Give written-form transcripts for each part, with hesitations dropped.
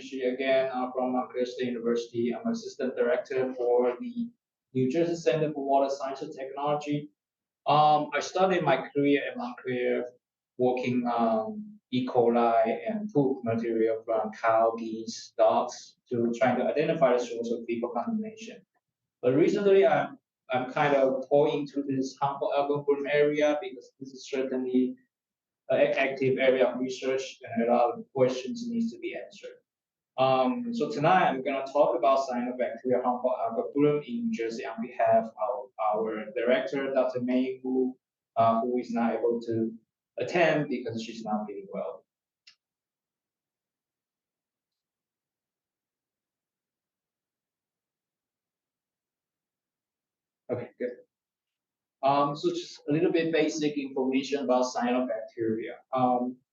Rishi again from Montclair State University. I'm Assistant Director for the New Jersey Center for Water Science and Technology. I started my career at Montclair working on E. coli and poop material from cow, geese, dogs to trying to identify the source of fecal contamination. But recently, I'm kind of pulled into this harmful algal bloom area because this is certainly an active area of research and a lot of questions needs to be answered. So tonight I'm going to talk about cyanobacterial harmful algal bloom in New Jersey on behalf of our director, Dr. May, who is not able to attend because she's not feeling well. Okay, good. So just a little bit basic information about cyanobacteria.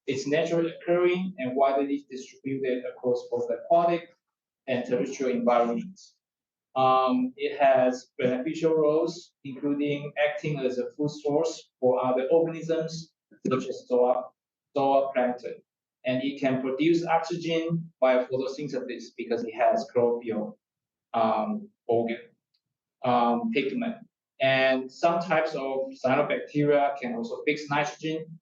It's naturally occurring and widely distributed across both aquatic and terrestrial environments. It has beneficial roles, including acting as a food source for other organisms, such as zooplankton. And it can produce oxygen by photosynthesis because it has chlorophyll organ pigment. And some types of cyanobacteria can also fix nitrogen.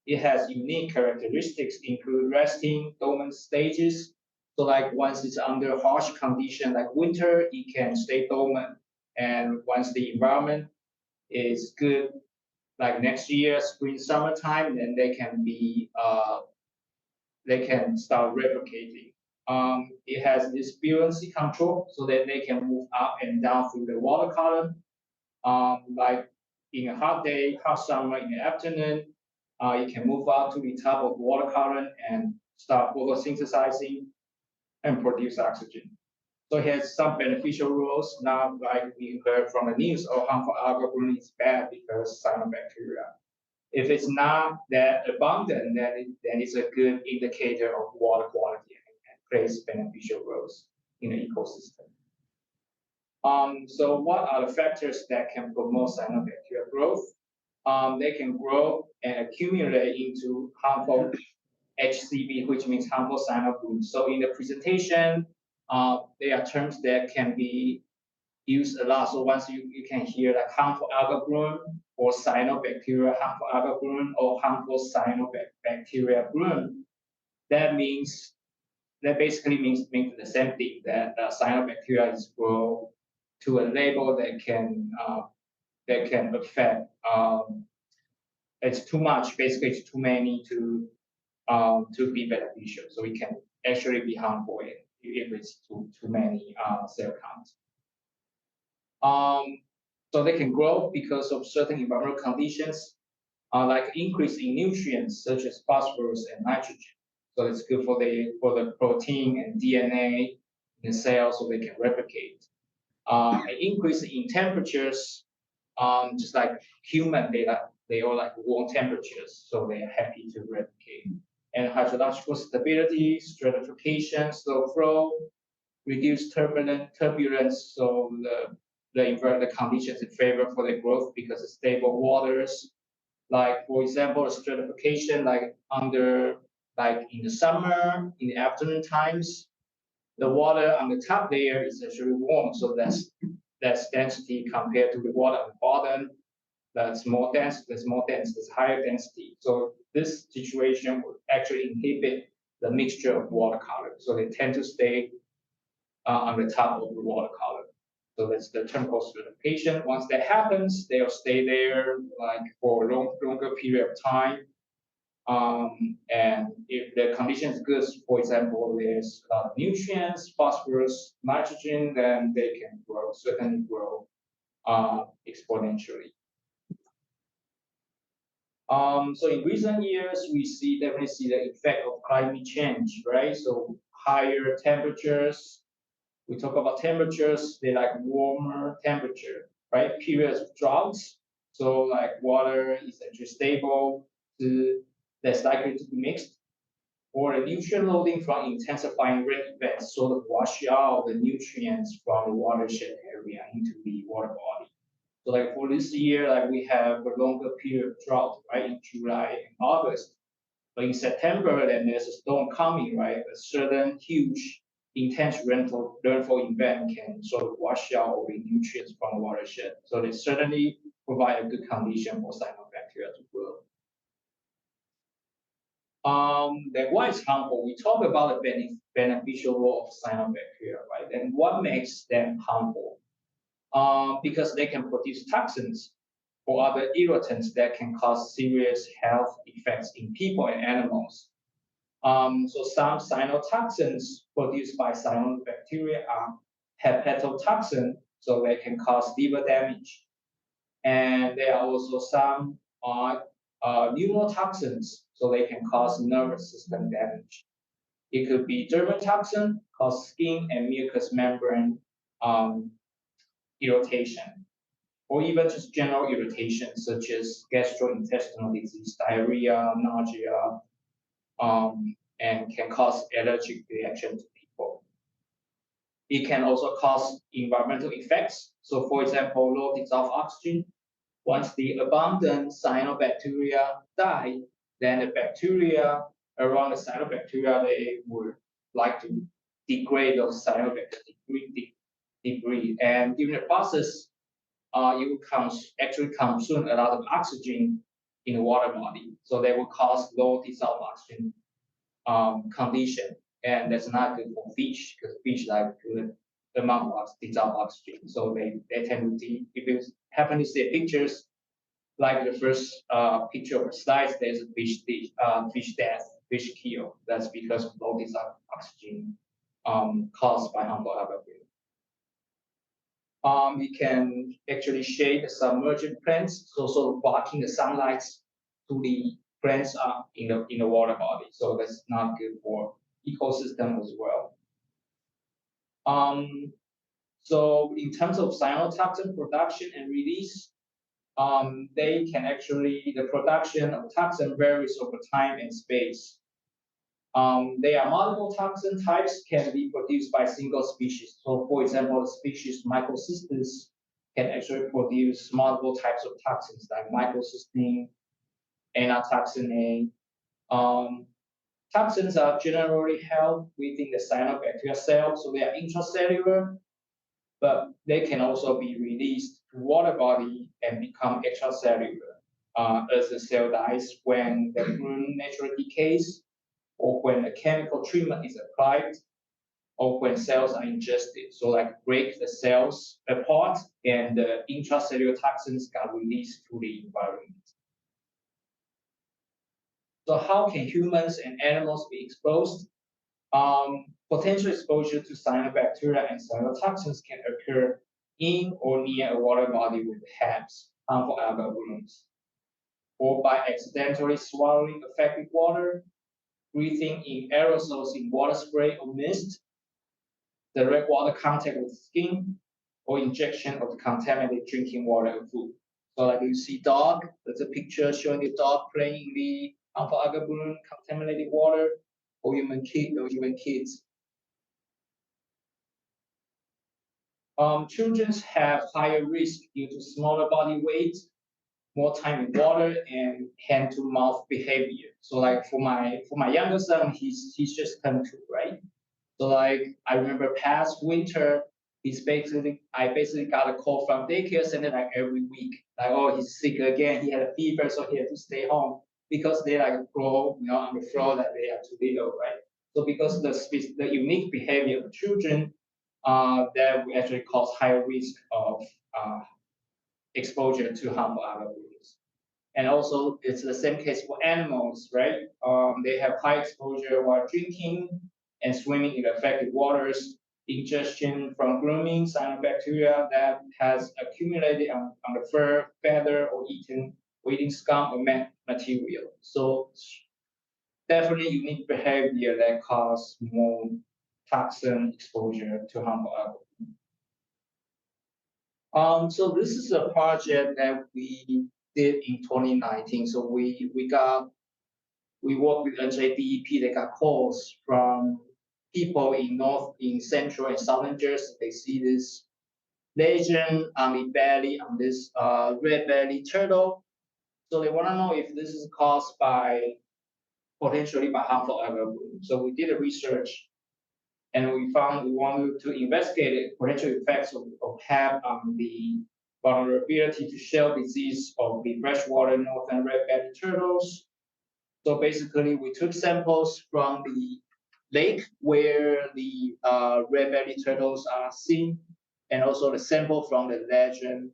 It has unique characteristics, include resting dormant stages. So like once it's under harsh condition like winter, it can stay dormant. And once the environment is good, like next year, spring, summertime, then they can start replicating. It has this buoyancy control so that they can move up and down through the water column. Like in a hot day, hot summer, in the afternoon, it can move up to the top of water column and start photosynthesizing and produce oxygen. So it has some beneficial roles. Not like we heard from the news, or harmful algal bloom is bad because cyanobacteria. If it's not that abundant, then it's a good indicator of water quality and plays beneficial roles in the ecosystem. So what are the factors that can promote cyanobacteria growth? They can grow and accumulate into harmful HCB, which means harmful cyanobloom. So in the presentation, there are terms that can be used a lot. So once you can hear like harmful algal bloom or cyanobacteria harmful algal bloom or harmful cyanobacteria bloom, that basically means the same thing, that cyanobacteria is grow to a level that can affect. It's too much. Basically, it's too many to be beneficial. So it can actually be harmful if it's too many cell counts. So they can grow because of certain environmental conditions, like increase in nutrients such as phosphorus and nitrogen. So it's good for the protein and DNA in the cell so they can replicate. An increase in temperatures, just like human, they all like warm temperatures, so they're happy to replicate. And hydrological stability, stratification, slow flow, reduce turbulence, so the conditions in favor for the growth because of stable waters. Like for example, stratification, like in the summer, in the afternoon times, the water on the top layer is actually warm, so that's density compared to the water on the bottom. That's more dense. There's higher density. So this situation will actually inhibit the mixture of water column. So they tend to stay on the top of the water column. So that's the term called stratification. Once that happens, they'll stay there like for a longer period of time. And if the condition is good, for example, there's a lot of nutrients, phosphorus, nitrogen, then they can certainly grow exponentially. So in recent years, we definitely see the effect of climate change, right? So higher temperatures. We talk about temperatures, they like warmer temperature, right? Periods of droughts. So like water is actually stable, less likely to be mixed. Or the nutrient loading from intensifying rain events sort of wash out the nutrients from the watershed area into the water body. So like for this year, like we have a longer period of drought, right, in July and August. But in September, then there's a storm coming, right? A certain huge, intense rainfall event can sort of wash out all the nutrients from the watershed. So they certainly provide a good condition for cyanobacteria to grow. Then why is harmful? We talk about the beneficial role of cyanobacteria, right? And what makes them harmful? Because they can produce toxins or other irritants that can cause serious health effects in people and animals. So some cyanotoxins produced by cyanobacteria are hepatotoxin, so they can cause liver damage. And there are also some pneumotoxins, so they can cause nervous system damage. It could be dermatoxin, cause skin and mucous membrane um, irritation, or even just general irritation such as gastrointestinal disease, diarrhea, nausea, and can cause allergic reaction to people. It can also cause environmental effects. So, for example, low dissolved oxygen. Once the abundant cyanobacteria die, then the bacteria around the cyanobacteria they would like to degrade those cyanobacteria debris, and during the process, it will actually consume a lot of oxygen in the water body. So they will cause low dissolved oxygen condition, and that's not good for fish because fish like good amount of dissolved oxygen. So they tend to if you happen to see pictures like the first picture of the slides, there's a fish death, fish kill. That's because of low dissolved oxygen caused by harmful algal. It can actually shade the submerged plants, so sort of blocking the sunlight to the plants in the water body. So that's not good for ecosystem as well. Um, so in terms of cyanotoxin production and release, they can actually the production of toxin varies over time and space. There are multiple toxin types can be produced by single species. So, for example, the species Microcystis can actually produce multiple types of toxins like microcystin, anatoxin A. Toxins are generally held within the cyanobacteria cell, so they are intracellular, but they can also be released to water body and become extracellular as the cell dies when the fluid naturally decays or when a chemical treatment is applied, or when cells are ingested. So like break the cells apart and the intracellular toxins got released to the environment. So how can humans and animals be exposed? Potential exposure to cyanobacteria and cyanotoxins can occur in or near a water body with HABs, harmful algal blooms, or by accidentally swallowing affected water, breathing in aerosols in water spray or mist, direct water contact with skin, or injection of contaminated drinking water or food. So like you see dog, there's a picture showing the dog playing in the alpha algal bloom, contaminated water, or even kids. Children have higher risk due to smaller body weight, more time in water, and hand to mouth behavior. So like for my younger son, he's just turned 2, right? So like I remember past winter, I basically got a call from daycare center like every week. Like, oh, he's sick again. He had a fever, so he had to stay home because they like grow, on the floor that they are too little, right? So because the unique behavior of children, that will actually cause higher risk of exposure to harmful algal blooms. And also, it's the same case for animals, right? They have high exposure while drinking and swimming in affected waters, ingestion from grooming cyanobacteria that has accumulated on the fur, feather, or eating scum or material. So definitely unique behavior that cause more toxin exposure to harmful algal. So this is a project that we did in 2019. So we worked with NJDEP. They got calls from people in central and southern Jersey. They see this lesion on the belly on this red belly turtle. So they want to know if this is caused by potentially by harmful algal bloom. So we did a research, and we found we wanted to investigate potential effects of HAB on the vulnerability to shell disease of the freshwater northern red-bellied turtles. So basically, we took samples from the lake where the red-bellied turtles are seen, and also the sample from the legend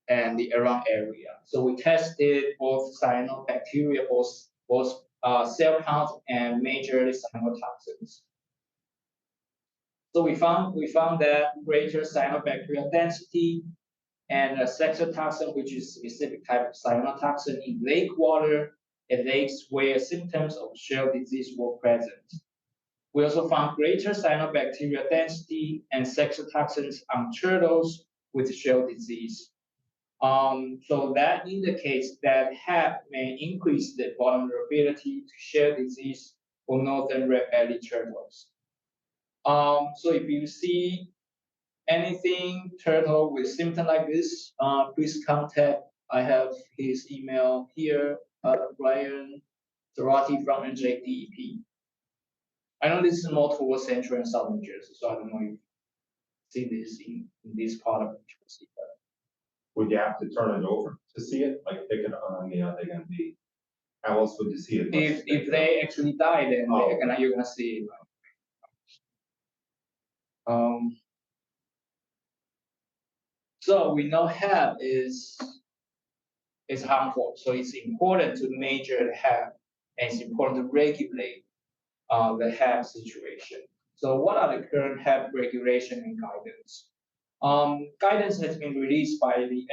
and the around area. So we tested both cyanobacteria, both cell count and majorly cyanotoxins. So we found that greater cyanobacterial density and a saxitoxin, which is a specific type of cyanotoxin in lake water and lakes where symptoms of shell disease were present. We also found greater cyanobacterial density and saxitoxins on turtles with shell disease. So that indicates that HAP may increase the vulnerability to shell disease for northern red-bellied turtles. So if you see anything turtle with symptom like this, please contact. I have his email here, Brian Zarati from NJDEP. I know this is more towards central and southern Jersey, so I don't know if you see this in this part of Jersey. Would you have to turn it over to see it? Like pick it on the, they're gonna be, how else would you see it? If they actually die, then you're gonna see it. So we know HAB is harmful, so it's important to measure the HAB, and it's important to regulate the HAB situation. So what are the current HAB regulation and guidance? Guidance has been released by the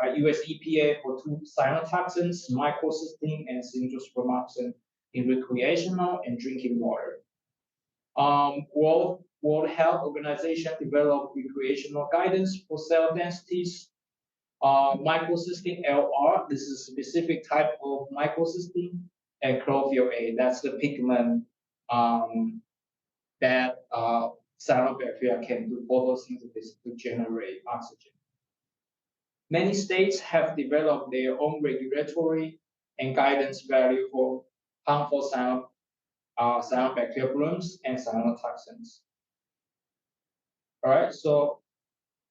by US EPA for two cyanotoxins, microcystin and syndrospermoxin, in recreational and drinking water. World Health Organization developed recreational guidance for cell densities. Microcystin LR, this is a specific type of microcystin, and chlorophyll A, that's the pigment that cyanobacteria can do photosynthesis to generate oxygen. Many states have developed their own regulatory and guidance value for harmful cyanobacterial blooms and cyanotoxins. All right, so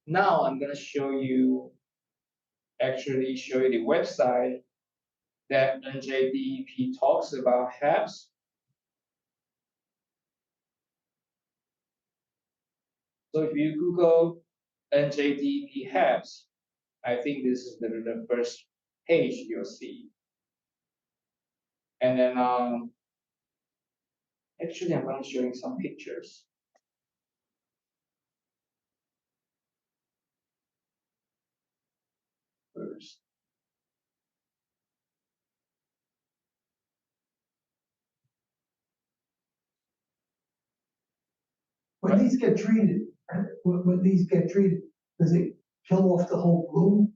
now I'm going to show you the website that NJDEP talks about HABs. So if you Google NJDEP HABs, I think this is the first page you'll see. And then actually I'm going to show you some pictures. First. When these get treated, does it kill off the whole bloom?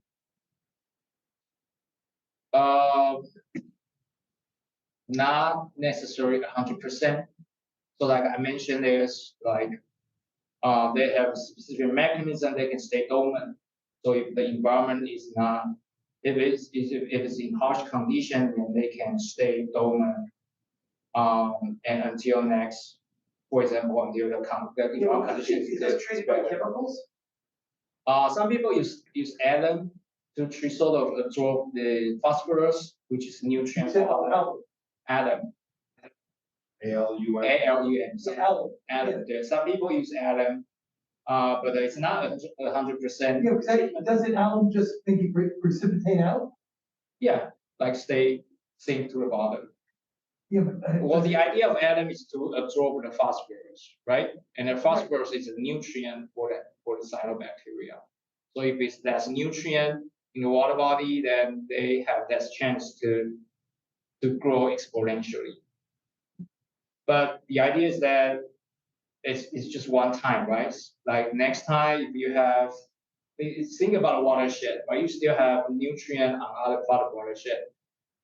Not necessarily 100%. So like I mentioned, there's like they have a specific mechanism they can stay dormant. So if the environment is not, if it's in harsh condition, then they can stay dormant and until next, for example, until the condition is this treated by chemicals? Some people use alum to sort of absorb the phosphorus, which is nutrient for alum. ALUM. ALUM. Alum. Yeah. Some people use alum, but it's not 100%. Yeah, because doesn't alum just maybe precipitate out? Yeah, like sink to the bottom. Yeah, well, the idea of alum is to absorb the phosphorus, right? And the phosphorus is a nutrient for the cyanobacteria. So if that's nutrient in the water body, then they have less chance to grow exponentially. But the idea is that it's just one time, right? Like next time, if you have, think about a watershed, right? You still have nutrient on other part of watershed,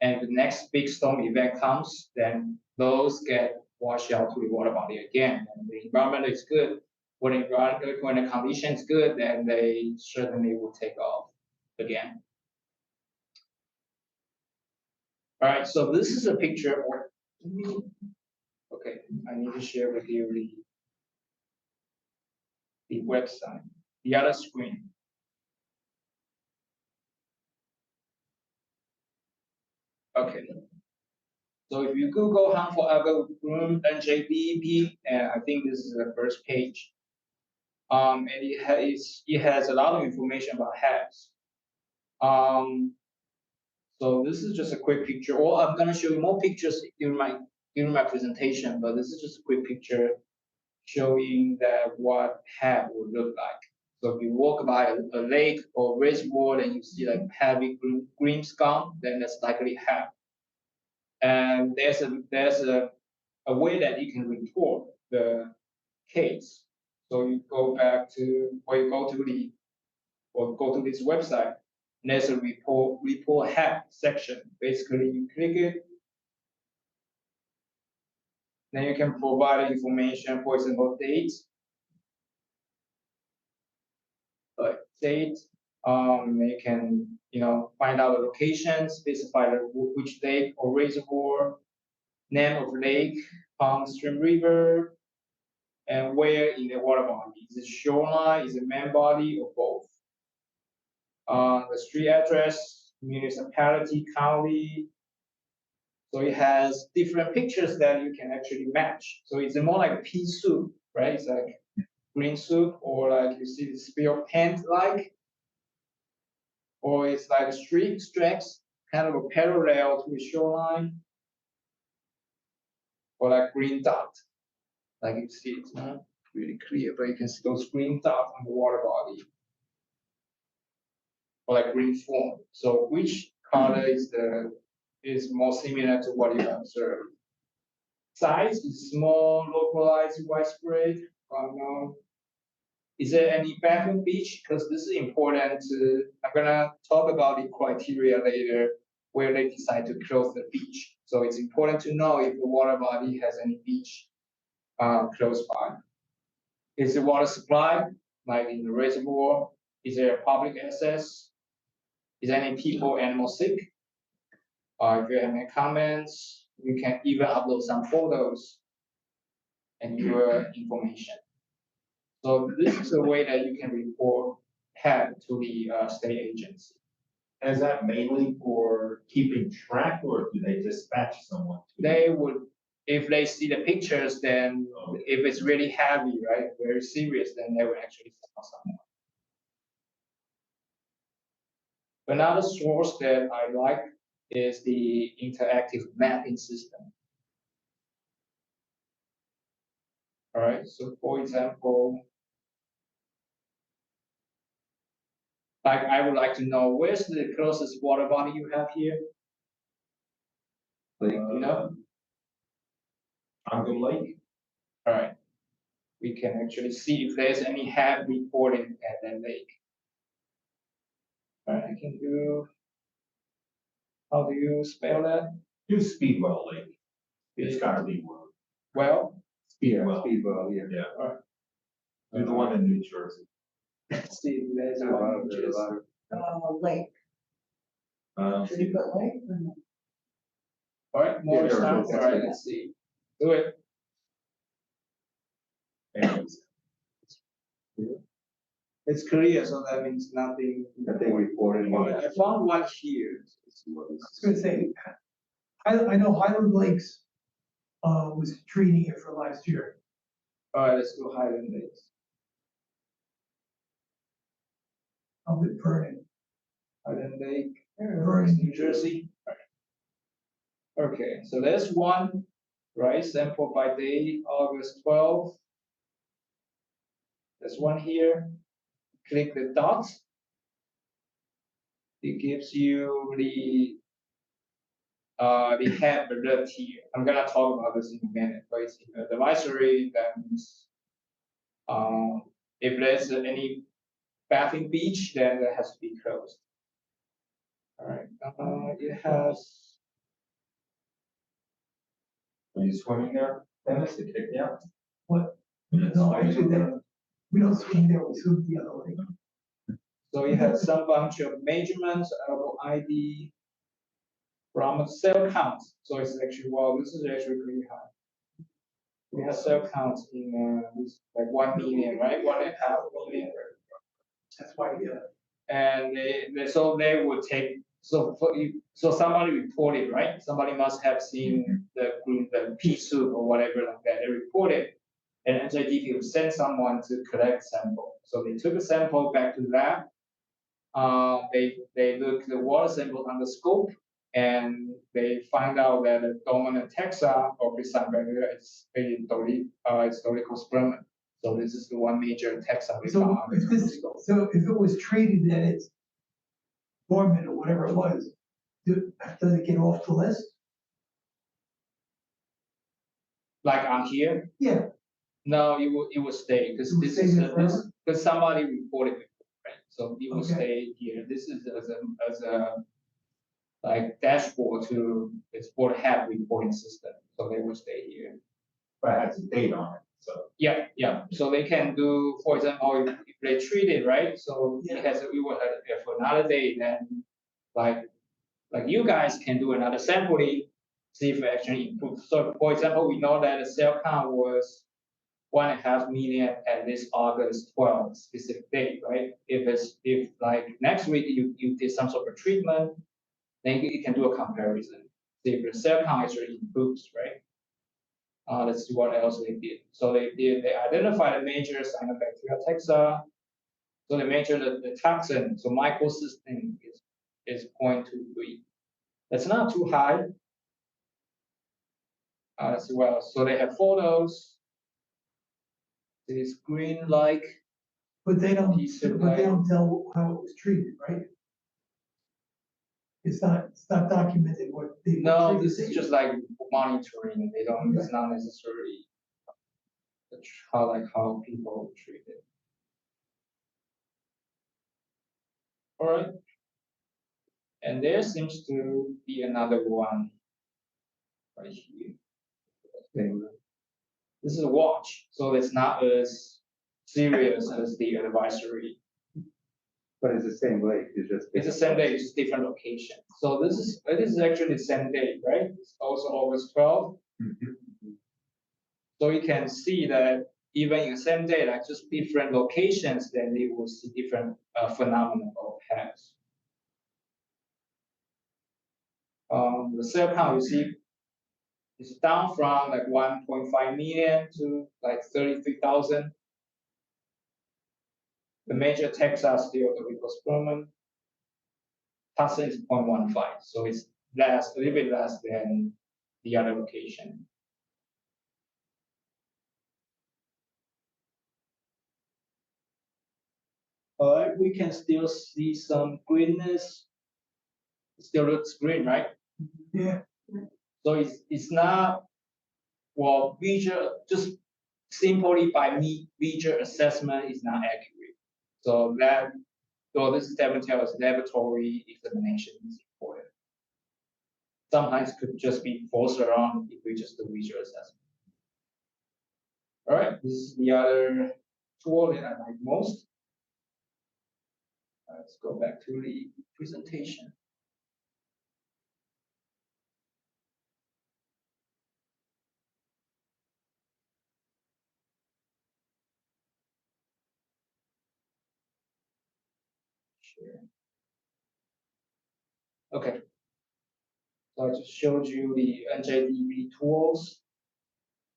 and the next big storm event comes, then those get washed out to the water body again. And the environment is good. When the condition is good, then they certainly will take off again. All right, so this is a picture Okay, I need to share with you the website, the other screen. Okay. So if you Google harmful algal bloom NJBEP, and I think this is the first page. And it has a lot of information about HABs. So this is just a quick picture. Or I'm gonna show you more pictures during my presentation, but this is just a quick picture showing that what HAB would look like. So if you walk by a lake or reservoir and you see like heavy green scum, then that's likely HAB. And there's a way that you can report the case. So you go back to, or you go to this website, and there's a report HAB section. Basically, you click it, then you can provide information, for example, dates, date. You can find out the location, specify which lake or reservoir, name of lake, pond, stream, river, and where in the water body. Is it shoreline? Is it main body, or both? The street address, municipality, county. So it has different pictures that you can actually match. So it's more like pea soup, right? It's like green soup, or like you see the spill paint like, or it's like street stretch, kind of a parallel to the shoreline, or like green dot, like you see it's not really clear, but you can see those green dots on the water body, or like green foam. So which color is more similar to what you observe? Size is small, localized, widespread. Unknown. Is there any bathroom beach? Because this is important to, I'm gonna talk about the criteria later where they decide to close the beach. So it's important to know if the water body has any beach close by. Is the water supply, like in the reservoir? Is there public access? Is any people, animals sick? If you have any comments, you can even upload some photos and your information. So this is a way that you can report HAB to the state agency. And is that mainly for keeping track, or do they dispatch someone? They would, if they see the pictures, then if it's really heavy, right, very serious, then they will actually send someone. Another source that I like is the interactive mapping system. All right, so for example, like I would like to know where's the closest water body you have here? Like, Algal Lake? All right, we can actually see if there's any HAB reporting at that lake. All right, I can do, how do you spell that? Do Speedwell Lake. It's gotta be one. Well, Speedwell. Speedwell, yeah. Yeah. all right. Do the one in New Jersey. See, if there's There's a lot one of- which there's a is, lot of- Lake, See, Treatment Lake? all right, more Yeah, there time, it is. all right, let's see. Do it. anyways, It's clear, so that means nothing. Nothing reported. I found one here. Let's see what I was gonna say, I know Highland Lakes, was treating it for last year. All right, let's go Highland Lakes. Of it burning. Highland Lake, Burning. New Jersey. Okay, so there's one, right? Sample by day, August 12th. There's one here. Click the dots. It gives you the HAB alert here. I'm gonna talk about this in a minute, but it's in the advisory. That means if there's any bathing beach, then that has to be closed. All right. It has. are you swimming there, Dennis, to kick you out? What? You're not No, swimming actually, there? we don't swim there, we swim the other way. So you have some bunch of measurements, elbow ID. from a cell count. So it's actually, well, this is actually pretty high. We have cell count in like 1 million, right? 1.5 million. That's why, yeah. And so they would take, so so somebody reported, right? Somebody must have seen the pea soup or whatever like that. They reported, and NJDP would send someone to collect sample. So they took a sample back to the lab. They look the water sample on the scope, and they find out that the dominant taxa of the Cyanobacteria is it's dolichospermum. So this is the one major taxa we found So on the if this, microscope. so if it was treated and it's dormant or whatever it was, does it get off the list? Like on here, Yeah, no, it will stay because It will this stay is there this forever? because somebody reported it, right? So it will Okay. stay here. This is as a like dashboard to it's for the head reporting system. So they will stay here. But it has a date on it, so. Yeah, yeah. So they can do, for example, if they treat it right, so Yeah. it has we will have for another day, then like you guys can do another sampling, see if it actually improves. So for example, we know that the cell count was 1.5 million at this August 12th specific date, right? If like next week you did some sort of treatment, then you can do a comparison. See if the cell count actually improves, right? Let's see what else they did. So they identified the major cyanobacterial taxa. So they measure the toxin. So microcystin is 0.23. That's not too high as well. So they have photos. It is green like. but they don't, Piece of but they land. don't tell how it was treated, right? It's not documented what they. No, this is just like monitoring. They don't. It's not necessarily how people treat it. All right. And there seems to be another one right here. This is a watch, so it's not as serious as the advisory. But it's the same lake, it's just. It's the same day, it's just different location. So this is actually the same day, right? It's also August 12th. So you can see that even in the same day, like just different locations, then you will see different phenomena of heads. The cell count you see is down from like 1.5 million to like 33,000. The major taxa are still the Ricospermum. Toxin is 0.15, so it's a little bit less than the other location. All right, we can still see some greenness. It still looks green, right? Yeah, So it's not, well, visual, just simply by visual assessment is not accurate. So this definitely tells us laboratory examination is important. Sometimes it could just be false alarm if we just do visual assessment. All right, this is the other tool that I like most. Let's go back to the presentation. Sure. Okay. So I just showed you the NJDP tools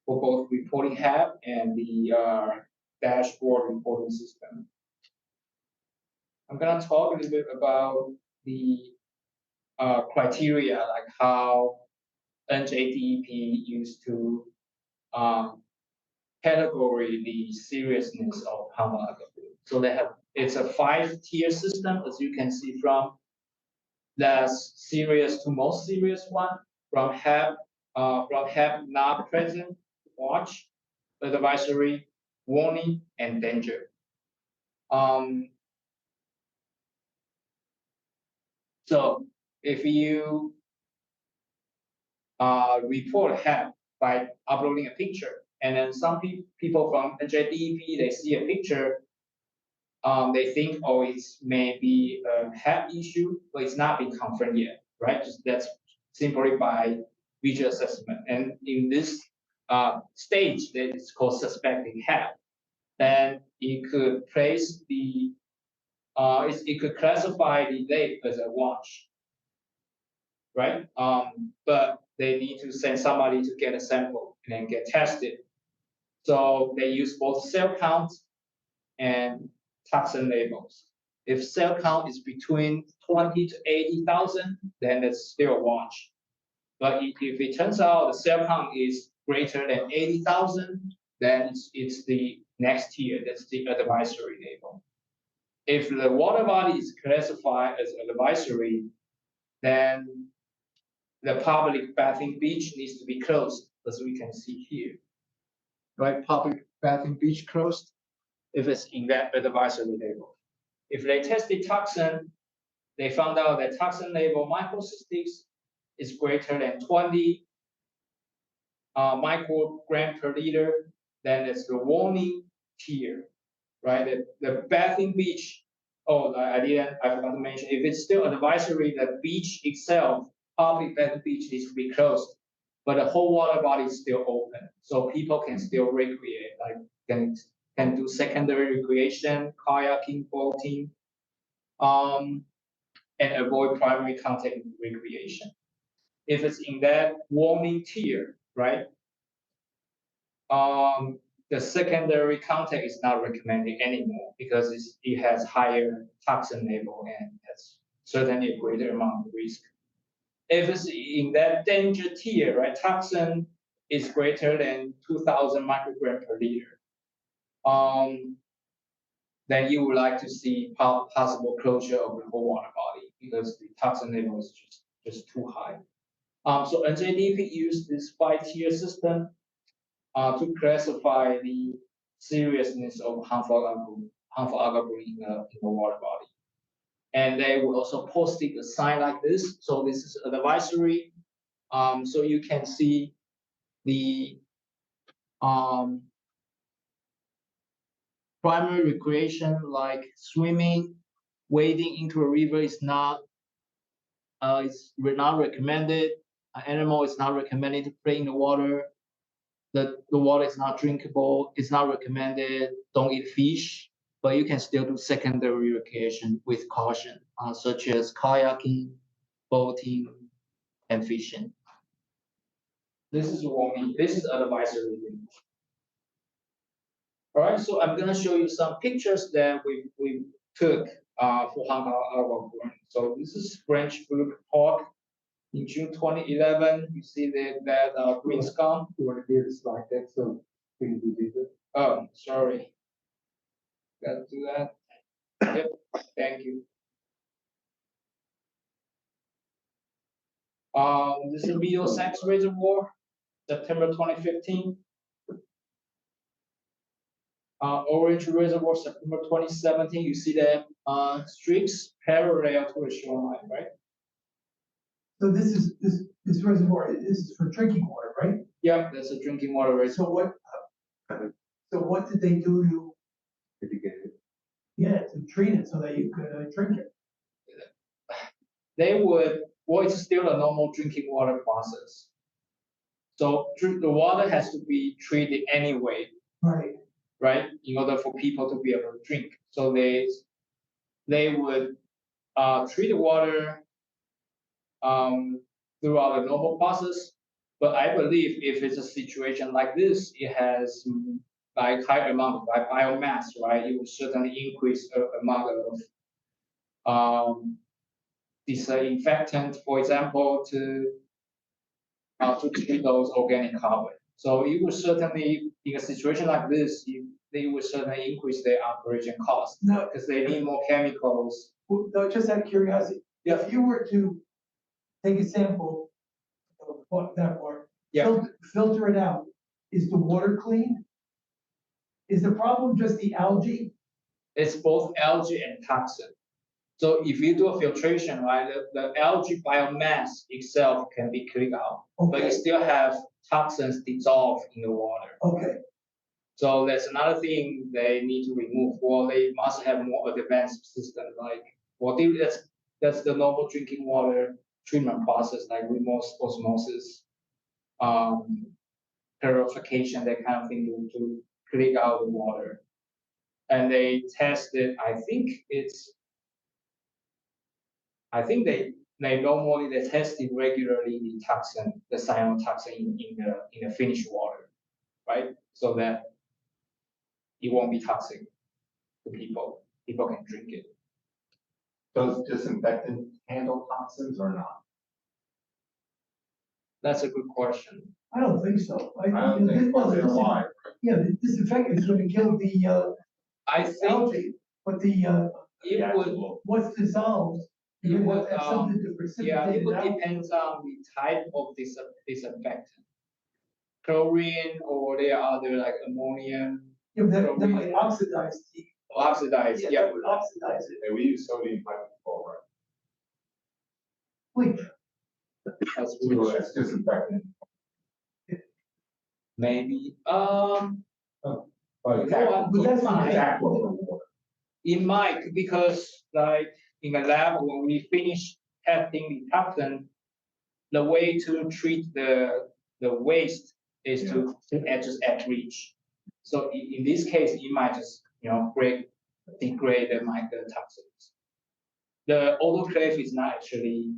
for both reporting hub and the dashboard reporting system. I'm gonna talk a little bit about the criteria, like how NJDP used to category the seriousness of algal. So it's a 5-tier system, as you can see from less serious to most serious one, from have not present, watch, advisory, warning, and danger. So if you report have by uploading a picture, and then some people from NJDP, they see a picture, they think, oh, it's maybe a HAP issue, but it's not been confirmed yet, right? Just that's simply by visual assessment. And in this stage, that is called suspected HAP, then it could place the it could classify the lake as a wash, right? But they need to send somebody to get a sample and then get tested. So they use both cell count and toxin labels. If cell count is between 20 to 80,000, then it's still a wash. But if it turns out the cell count is greater than 80,000, then it's the next tier, that's the advisory label. If the water body is classified as advisory, then the public bathing beach needs to be closed, as we can see here. Right, public bathing beach closed if it's in that advisory label. If they tested toxin, they found out that toxin label microcystics is greater than 20 microgram per liter, then it's the warning tier, right? The bathing beach, I forgot to mention, if it's still advisory, the beach itself, public bathing beach needs to be closed, but the whole water body is still open, so people can still recreate, like can do secondary recreation, kayaking, boating, and avoid primary contact recreation. If it's in that warming tier, right? The secondary contact is not recommended anymore because it has higher toxin level and has certainly a greater amount of risk. If it's in that danger tier, right, toxin is greater than 2,000 microgram per liter. Then you would like to see possible closure of the whole water body because the toxin level is just too high. So NJDP used this 5-tier system to classify the seriousness of harmful algal bloom in the water body. And they will also post a sign like this. So this is an advisory. So you can see the primary recreation like swimming, wading into a river is not recommended. An animal is not recommended to play in the water. The water is not drinkable. It's not recommended. Don't eat fish, but you can still do secondary recreation with caution, such as kayaking, boating, and fishing. This is warning. This is advisory. All right, so I'm gonna show you some pictures that we took for harmful algal bloom. So this is French Brook Park in June 2011. You see that green scum. You want to give a slide deck, so we can do this. Oh, sorry. Gotta do that. Yep, thank you. This is Middlesex Reservoir, September 2015. Orange Reservoir, September 2017. You see the streaks parallel to the shoreline, right? So this reservoir, this is for drinking water, right? Yeah, that's a drinking water reservoir. So what did they do to, Mitigate. yeah, to treat it so that you could drink it? They would, well, it's still a normal drinking water process. So the water has to be treated anyway, Right, right? In order for people to be able to drink. So they would treat the water throughout the normal process. But I believe if it's a situation like this, it has like high amount of biomass, right? It will certainly increase the amount of disinfectant, for example, to treat those organic carbon. So it will certainly, in a situation like this, they will certainly increase their operation cost no, because they need more chemicals. no, just out of curiosity, if you were to take a sample of that water, Yeah. filter it out, is the water clean? Is the problem just the algae? It's both algae and toxin. So if you do a filtration, right, the algae biomass itself can be cleaned out, but you Okay, still have toxins dissolved in the water. okay, So that's another thing they need to remove. Well, they must have more advanced system, like, well, that's the normal drinking water treatment process like remote osmosis, purification, that kind of thing to clean out the water. And they tested, I think they normally they tested regularly the toxin, the cyanotoxin in the finished water, right? So that it won't be toxic to people. People can drink it. Does disinfectant handle toxins or not? That's a good question. I don't think so. I don't think they're alive. Yeah, the disinfectant is gonna kill the I think algae, but the it would, what's dissolved, you're gonna have to have something to yeah, precipitate it it would out. depend on the type of disinfectant. Chlorine, or there are other like ammonium, Yeah, but that might oxidize the, oxidized, yeah, yeah. that would oxidize it. And we use sodium hypochlorite. Bleach. That's So it's disinfectant. maybe, But it's No, aqua- But that's it might. it's aqua for water. It might, because like in the lab, when we finish testing the toxin, the way to treat the waste is to just add bleach. So in this case, it might just degrade the mycotoxins. The autoclave is not actually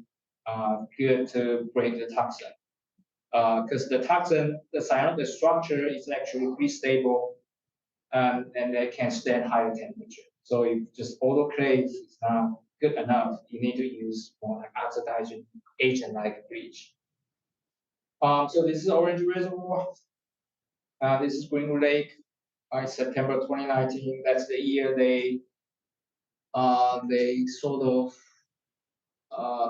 good to break the toxin, because the toxin, the structure is actually pretty stable, and they can stand higher temperature. So if just autoclave is not good enough, you need to use more like oxidizing agent like bleach. So this is Orange Reservoir. This is Green Lake. September 2019. That's the year they sort of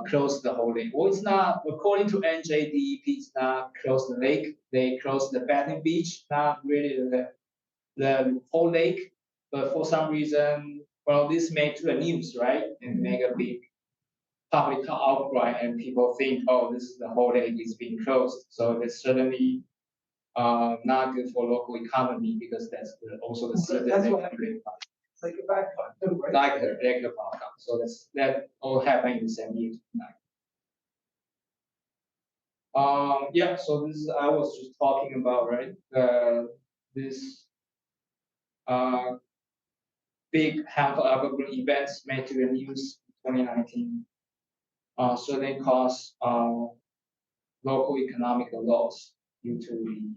closed the whole lake. Well, it's not, according to NJDEP, it's not close the lake. They closed the bathing beach, not really the whole lake. But for some reason, well, this made to the news, right? And make a big public outcry, and people think, oh, this is the whole lake is being closed. So it's certainly not good for local economy, because that's also the season. That's what happened. It's like a backfire, too, right? Like the regular outcome. So that all happened in the same year. Yeah. So this is, I was just talking about, right? This big harmful algal bloom events made to the news in 2019. So they caused local economic loss due to the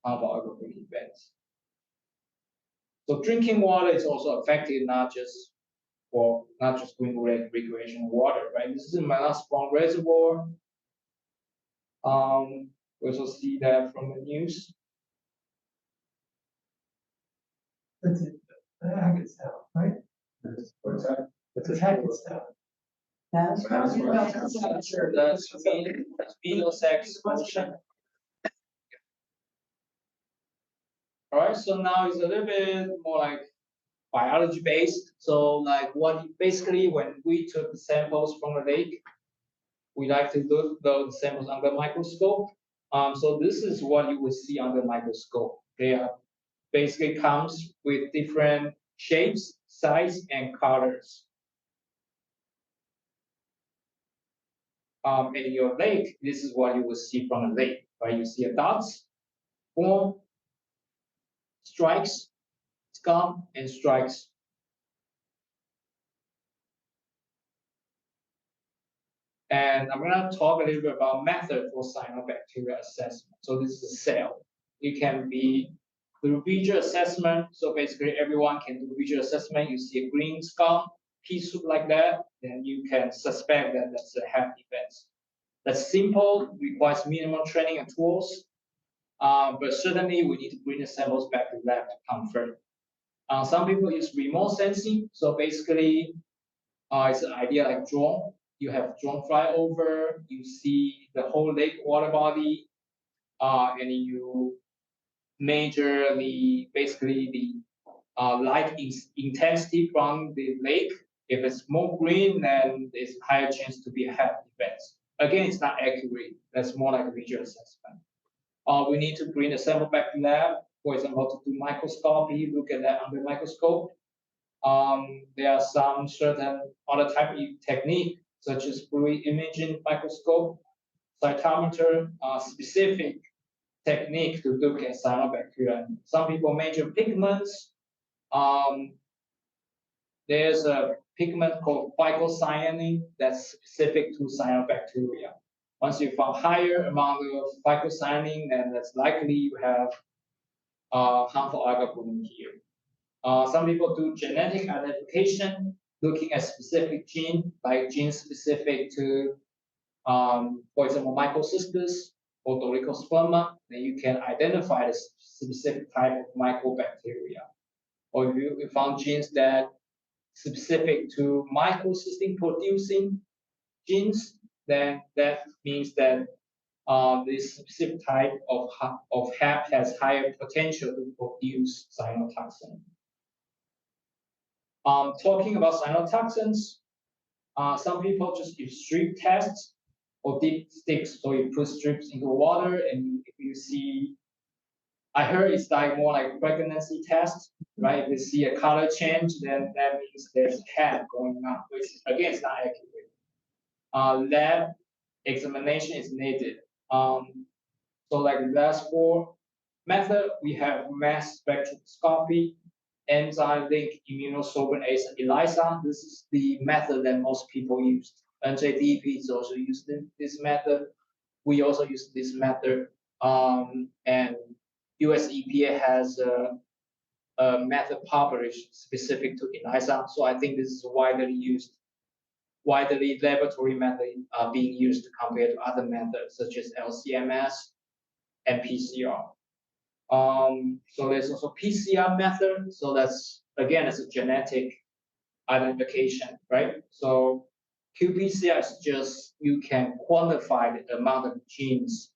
harmful algal bloom events. So drinking water is also affected, not just Green Lake recreational water, right? This is Malaspong Reservoir. We also see that from the news. That's it, Hackettstown, right? What's that? It's Hackettstown. That's Sure, that's Middlesex Ocean. All right, so now it's a little bit more like biology based. So like basically when we took samples from the lake, we like to look those samples under microscope. So this is what you would see under microscope. They are basically comes with different shapes, size, and colors. In your lake, this is what you will see from the lake, right? You see a dots, form, strikes, scum, and strikes. And I'm gonna talk a little bit about method for cyanobacterial assessment. So this is a cell. It can be through visual assessment. So basically everyone can do visual assessment. You see a green scum, piece like that, then you can suspect that that's a HEP event. That's simple, requires minimal training and tools. But certainly we need to bring the samples back to lab to confirm. Some people use remote sensing. So basically, it's an idea like drone. You have drone fly over, you see the whole lake water body, and you measure basically the light intensity from the lake. If it's more green, then there's higher chance to be a HEP event. Again, it's not accurate. That's more like a visual assessment. We need to bring the sample back to lab, for example, to do microscopy, look at that under microscope. There are some certain other type of technique, such as fluid imaging microscope, cytometer, specific technique to look at cyanobacteria. Some people measure pigments. There's a pigment called phycocyanin that's specific to cyanobacteria. Once you found higher amount of phycocyanin, then that's likely you have harmful algal bloom here. Some people do genetic identification, looking at specific gene, like genes specific to, for example, microcystis or dolichosperma. Then you can identify the specific type of mycobacteria. Or if you found genes that specific to microcystin producing genes, then that means that this specific type of HAP has higher potential to produce cyanotoxin. Talking about cyanotoxins, some people just use strip tests or deep sticks. So you put strips into water, and if you see, I heard it's like more like pregnancy test, right? If you see a color change, then that means there's HAP going on, which again is not accurate. Lab examination is needed. So like last four method, we have mass spectroscopy, enzyme link immunosorbent ELISA. This is the method that most people use. NJDP is also used in this method. We also use this method. And US EPA has a method published specific to ELISA. So I think this is widely laboratory method being used compared to other methods such as LCMS and PCR. So there's also PCR method. So that's again, it's a genetic identification, right? So qPCR is just you can quantify the amount of genes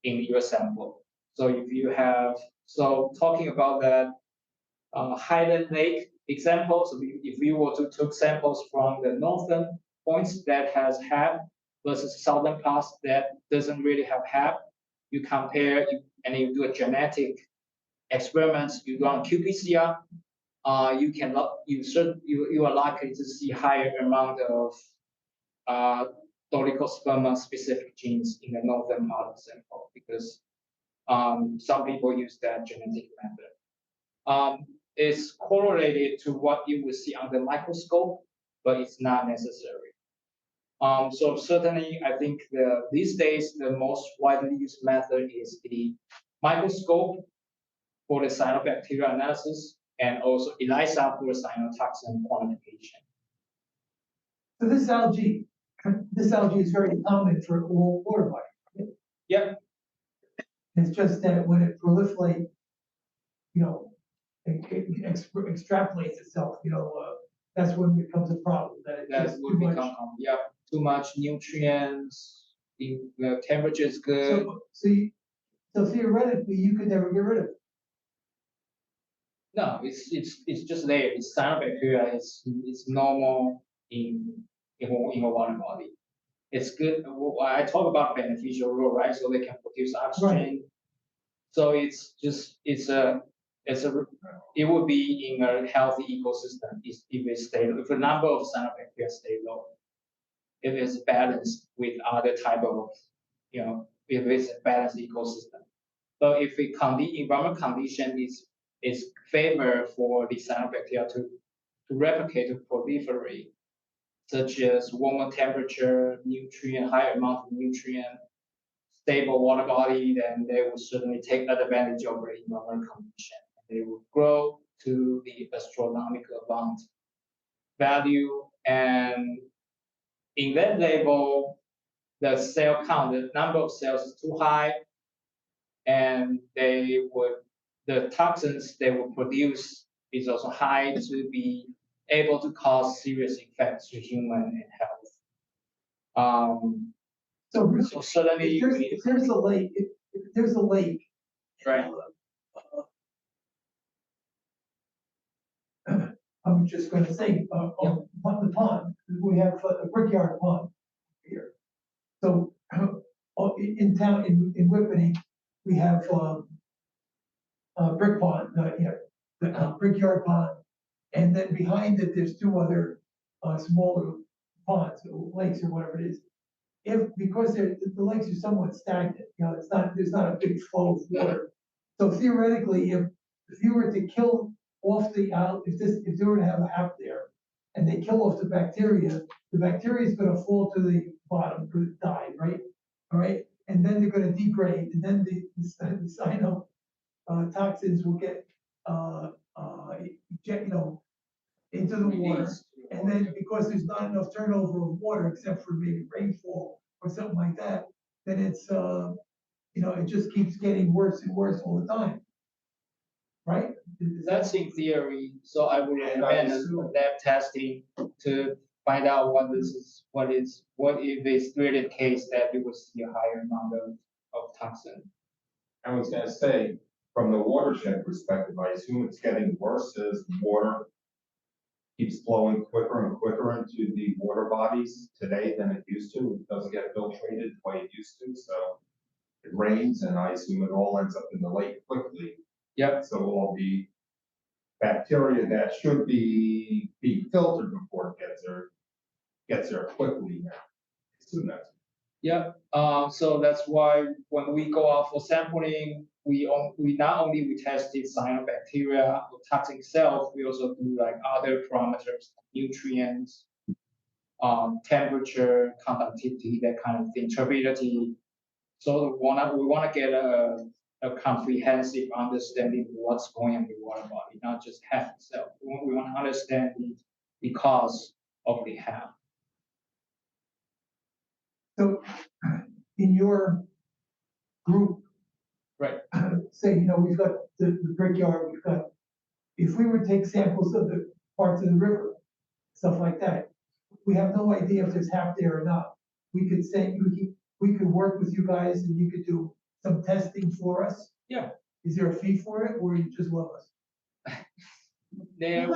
in your sample. So if you have, so talking about that Highland Lake example, so if you were to take samples from the northern points that has HAP versus southern parts that doesn't really have HAP, you compare and you do a genetic experiments, you run qPCR, you are likely to see higher amount of dolichosperma specific genes in the northern part of the sample because some people use that genetic method. It's correlated to what you would see under microscope, but it's not necessary. So certainly, I think these days the most widely used method is the microscope for the cyanobacteria analysis and also ELISA for cyanotoxin quantification. So this algae is very common for all water bodies. Right? Yep. It's just that when it proliferates, it extrapolates itself, that's when it becomes a problem. That would become too much nutrients. The temperature is good. So theoretically, you could never get rid of it. No, it's just there. It's cyanobacteria. It's normal in a water body. It's good. I talk about beneficial role, right? So they can produce oxygen. Right. So it would be in a healthy ecosystem if the number of cyanobacteria stay low. If it's balanced with other type of, if it's a balanced ecosystem. But if the environment condition is favor for the cyanobacteria to replicate, to proliferate, such as warmer temperature, higher amount of nutrient, stable water body, then they will certainly take advantage of the environment condition. They will grow to the astronomical amount value, and in that level, the cell count, the number of cells is too high, and the toxins they will produce is also high to be able to cause serious effects to human health. So certainly, if there's a lake, right? I'm just going to say, on the pond, we have a brickyard pond here. So in town, in Whippany, we have a brick pond, the brickyard pond, and then behind it, there's two other smaller ponds or lakes or whatever it is, because the lakes are somewhat stagnant, there's not a big flow of water. So theoretically, if you were to kill off if they were to have a hap there, and they kill off the bacteria is gonna fall to the bottom, gonna die, right? All right, and then they're gonna degrade, and then the cyano toxins will get, into the water. Released. And then because there's not enough turnover of water, except for maybe rainfall or something like that, then it's, it just keeps getting worse and worse all the time. Right? That's in theory, so I would recommend a lab testing to find out what if it's really the case that we will see a higher amount of toxin. I was gonna say, from the watershed perspective, I assume it's getting worse as the water keeps flowing quicker and quicker into the water bodies today than it used to. It doesn't get filtrated the way it used to, so it rains, and I assume it all ends up in the lake quickly. Yep. So all the bacteria that should be filtered before it gets there quickly now. I assume that's. Yep. So that's why when we go out for sampling, we not only we tested cyanobacteria or toxin itself, we also do like other parameters, nutrients, temperature, conductivity, that kind of thing, turbidity. So we wanna get a comprehensive understanding of what's going on in the water body, not just half itself. We want to understand the cause of the half. So in your group, Right. say, we've got the brickyard, if we were to take samples of the parts of the river, stuff like that, we have no idea if there's half there or not. We could say, we could work with you guys and you could do some testing for us. Yeah. Is there a fee for it, or you just love us? There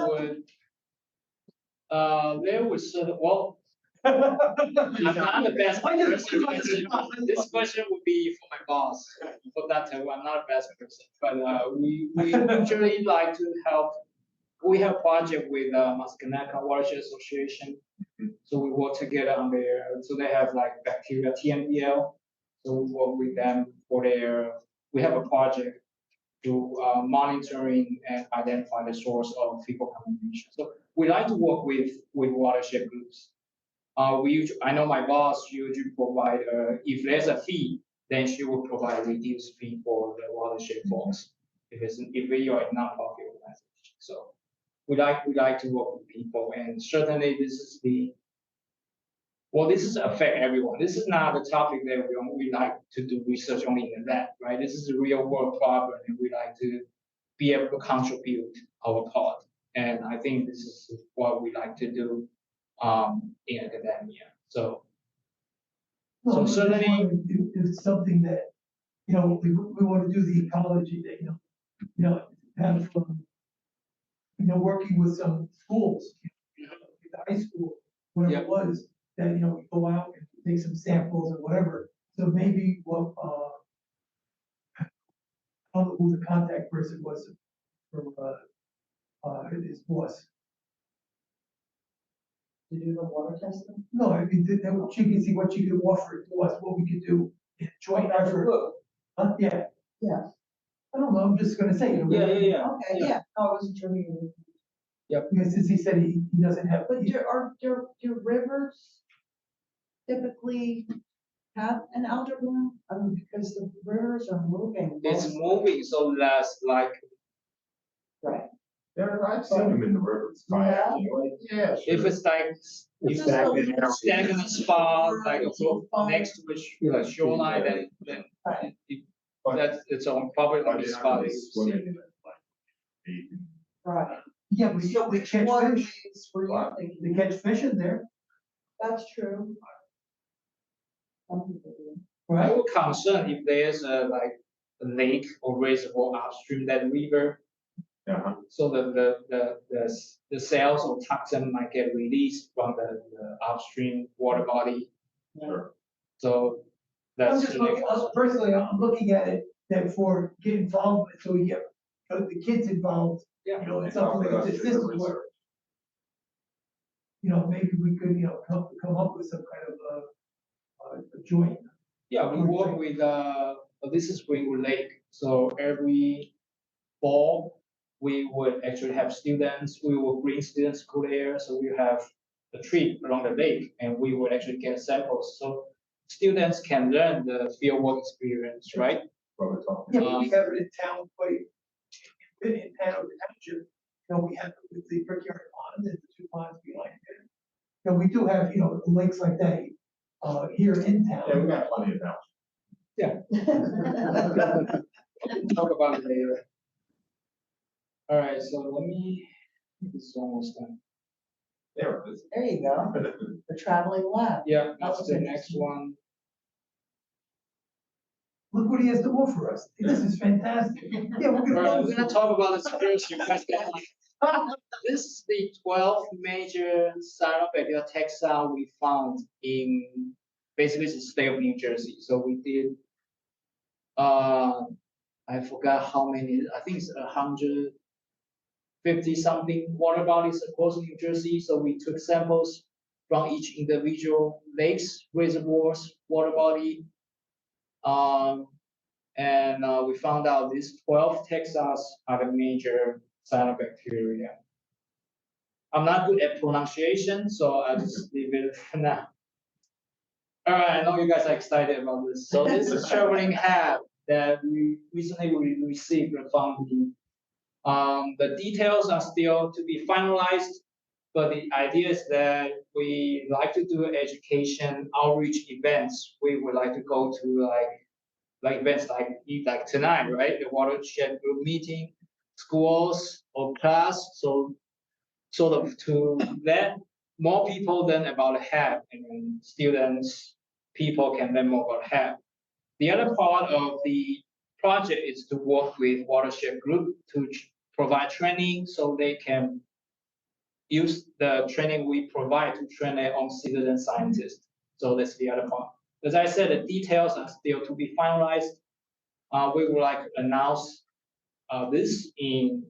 would sort of, well, I'm not the best person. This question would be for my boss, for that time. I'm not the best person, but we usually like to help. We have project with Montclair Watershed Association, so we work together on their. So they have like bacteria TMDL, so we work with them for their. We have a project to monitoring and identify the source of fecal contamination. So we like to work with watershed groups. I know my boss usually provide, if there's a fee, then she will provide a reduced fee for the watershed folks, if we are a nonprofit organization. So we like to work with people, and certainly this is affect everyone. This is not the topic that we like to do research only in the lab, right? This is a real world problem, and we like to be able to contribute our part. And I think this is what we like to do in academia. So certainly, it's something that, we want to do the ecology that, have, working with some schools, the high school, whatever it was, that, we go out and take some samples or whatever. So maybe I don't know who the contact person was for, his boss. To do the water testing? No, I mean, she could see what she could offer to us, what we could do in joint effort. Yeah. Yeah. I don't know, I'm just gonna say. Okay, yeah, no, I wasn't sure you. Because since he said he doesn't have. But do rivers typically have an algal bloom? I mean, because the rivers are moving. it's mostly. moving so less like Right. I've seen them in the rivers. Yeah. Yeah, if sure. it's like It's Just a stagnant spot, like Fine. next to a shoreline, then Right. it's on probably But on the they're spot. not that really you see. swimming in it, like, bathing. Right. Yeah, but So they which catch waterways fish, were you What? they thinking? catch fish in there, That's true. Some people do. I right? would concern if there's a lake or reservoir upstream that river, Yeah, so the cells of toxin might get released from the upstream water body. sure. So I'm that's just looking, personally, I'm looking at it that for get involved, so we get, the kids involved, yeah. in something like this is what. maybe we could, come up with some kind of a joint. Yeah, we work with, this is Greenwood Lake, so every fall, we would actually have students, we will bring students go there, so we have a trip along the lake, and we would actually get samples, so students can learn the fieldwork experience, right? What we're talking Yeah, about. but we have it in town, in Hanover Township, we have it with the Brickyard Pond and the two ponds behind it. We do have, lakes like that, here in Yeah, we town. got plenty of that. Talk about it later. All right, so let me, this is almost done. There it is. There you go, the traveling lab. Yeah, That that's was the next interesting. one. Look what he has to offer us. This is fantastic. Yeah, we're All right, gonna. we're gonna talk about this first. This is the 12 major cyanobacterial taxa we found in basically the state of New Jersey. So we did, I forgot how many, I think it's 150 something water bodies across New Jersey. So we took samples from each individual lakes, reservoirs, water body. And we found out these 12 taxa are the major cyanobacteria. I'm not good at pronunciation, so I just leave it for now. All right, I know you guys are excited about this. So this is traveling hat that we recently received from the details are still to be finalized, but the idea is that we like to do education outreach events. We would like to go to like events like tonight, right? The Watershed group meeting, schools or class. So sort of to let more people learn about HAB, and then students, people can learn more about HAB. The other part of the project is to work with Watershed Group to provide training so they can use the training we provide to train their own citizen scientists. So that's the other part. As I said, the details are still to be finalized. We would like to announce this in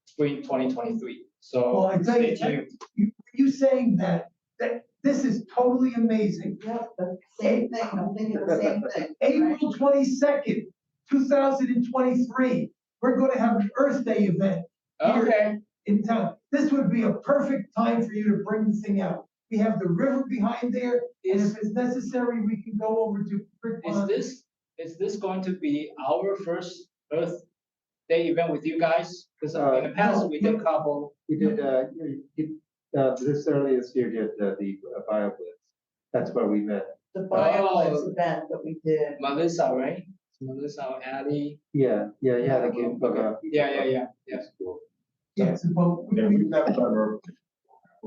spring 2023. Well, I So tell stay you, tuned. you saying that this is totally amazing. Yeah, the same thing, I'm thinking the same thing. April 22nd, 2023, we're gonna have an Earth Day event Okay. in town. This would be a perfect time for you to bring the thing out. We have the river behind there, and if it's necessary, we can go over to Brick Pond. Is this going to be our first Earth Day event with you guys? Because in the past no, we did a couple. We did, this earliest year did the BioBlitz. That's where we met. The BioBlitz Oh. event that we did. Melissa, right? Melissa or Addie. Yeah, they came from, Yeah. That's cool. Yes, but Yeah, we've never done Earth.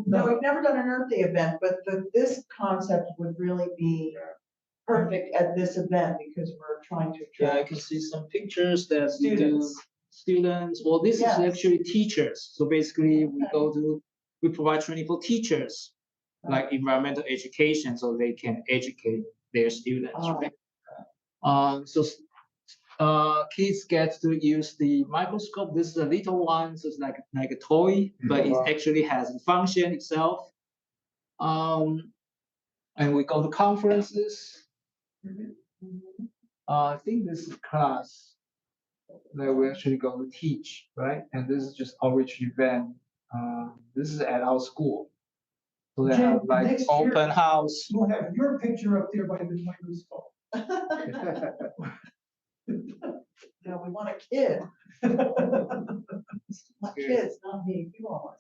No, we've never done an Earth Day event, but this concept would really be perfect at this event because we're trying to Yeah, I attract. can see some pictures that we do students. Well, this is Yes. actually teachers. So basically we provide training for teachers, like environmental education, so they can educate their students, Oh. right? So kids get to use the microscope. This is a little one, so it's like a toy, but it actually has a function itself. And we go to conferences. I think this is class that we actually go to teach, right? And this is just outreach event. This is at our school. So they Jen, have like next year- open house. we'll have your picture up there by the microscope. Yeah, we want a kid, my kids, not me, you all want.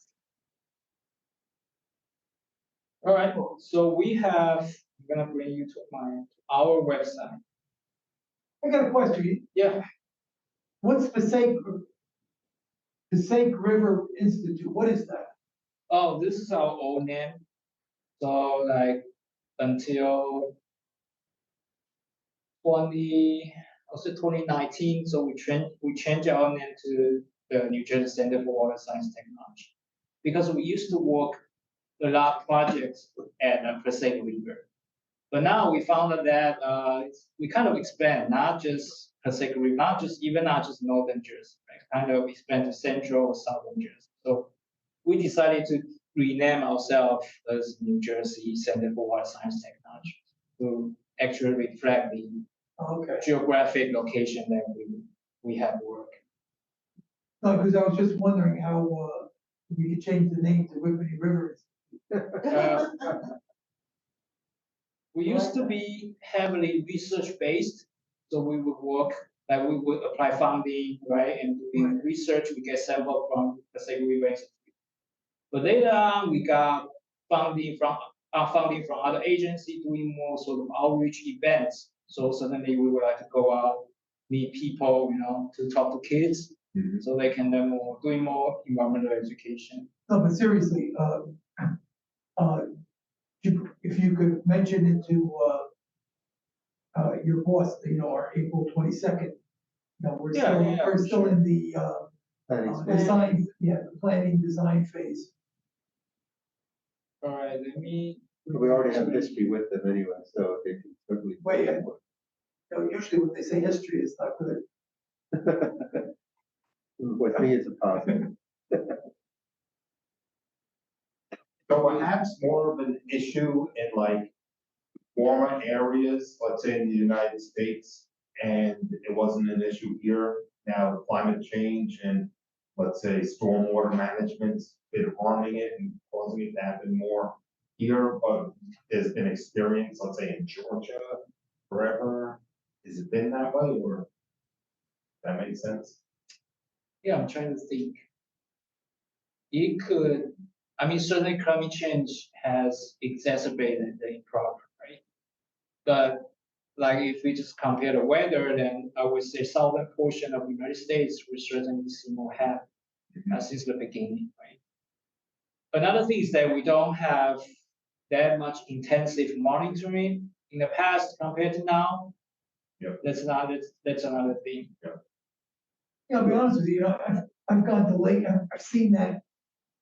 All right, so I'm gonna bring you to our website. I got a question. Yeah, What's Passaic River Institute? What is that? oh, this is our old name. So like until 2019, so we changed our name to the New Jersey Center for Water Science Technology. Because we used to work a lot of projects at Passaic River. But now we found that we kind of expand, not just Passaic River, not just northern Jersey, right? Kind of expand to central or southern Jersey. So we decided to rename ourselves as New Jersey Center for Water Science Technology to actually reflect the Okay. geographic location that we have work. No, because I was just wondering how, we could change the name to Whippany Rivers. Uh, We used to be heavily research based, so we would work, like we would apply funding, right, and doing research, we get sample from, let's say, we raise. But later on, we got funding from other agencies doing more sort of outreach events. So suddenly we would like to go out, meet people, to talk to kids, Mhm. so they can learn more, doing more environmental education. No, but seriously, if you could mention it to, your boss, our April 22nd. We're Yeah, still, yeah, we're still sure. in the, Planning space. design, the planning design phase. All right, let me. We already have history with them anyway, so they can certainly. Wait, usually when they say history, it's not good. With me, it's a positive. So perhaps more of an issue in like warmer areas, let's say in the United States, and it wasn't an issue here. Now climate change and let's say stormwater management's been harming it and causing it to happen more here, but there's been experience, let's say in Georgia forever. Has it been that way or that makes sense? Yeah, I'm trying to think. It could, certainly climate change has exacerbated the improper, right? But like if we just compare the weather, then I would say southern portion of the United States we certainly see more happen since the beginning, right? Another thing is that we don't have that much intensive monitoring in the past compared to now. Yep. That's another thing. Yeah, I'll be honest with you, I've gone to lake, I've seen that,